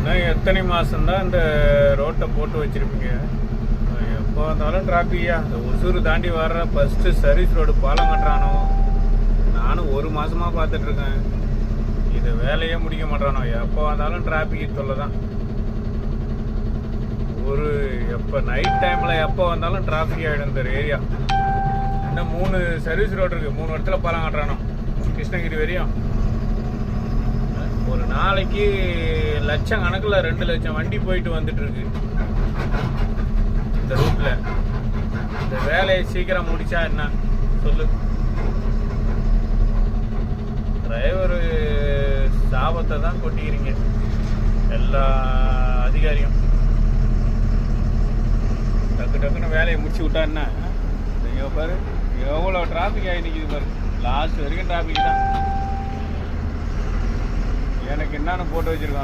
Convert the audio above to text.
இன்னும் எத்தனை மாதம்தான் இந்த ரோட்டை போட்டு வச்சுருப்பீங்க? எப்போ வந்தாலும் டிராஃபிக்கா. இந்த ஒசூர் தாண்டி வர்ற ஃபஸ்ட்டு சர்வீஸ் ரோடு பாலம் கட்டுறானோ, நானும் ஒரு மாதமாக பார்த்துட்ருக்கேன். இது வேலையே முடிக்க மாட்டானோ. எப்போ வந்தாலும் டிராஃபிக் தொல்லை தான். எப்போ நைட் டைமில் எப்போ வந்தாலும் டிராஃபிக் ஆகிடும் இந்த ஏரியா. இன்னும் 3 சர்வீஸ் ரோடு இருக்குது. 3 இடத்துல பாலம் கட்டுறானோ கிருஷ்ணகிரி வரையும். ஒரு நாளைக்கு லட்சம் கணக்கில் 2 லட்சம் வண்டி போயிட்டு வந்துட்டுருக்கு இந்த ரூட்டில். இந்த வேலையை சீக்கிரம் முடிச்சா என்ன சொல்லு. டிரைவரு சாபத்தை தான் கொட்டிக்கிறீங்க எல்லா அதிகாரியும். டக்கு டக்குன்னு வேலையை முடிச்சு விட்டா என்ன? இங்கே பாரு எவ்வளோ டிராஃபிக் ஆகி நிற்கிது பாரு. லாஸ்ட் வரைக்கும் டிராஃபிக் தான். எனக்கு என்னன்னு போட்டு வச்சுருக்காங்க.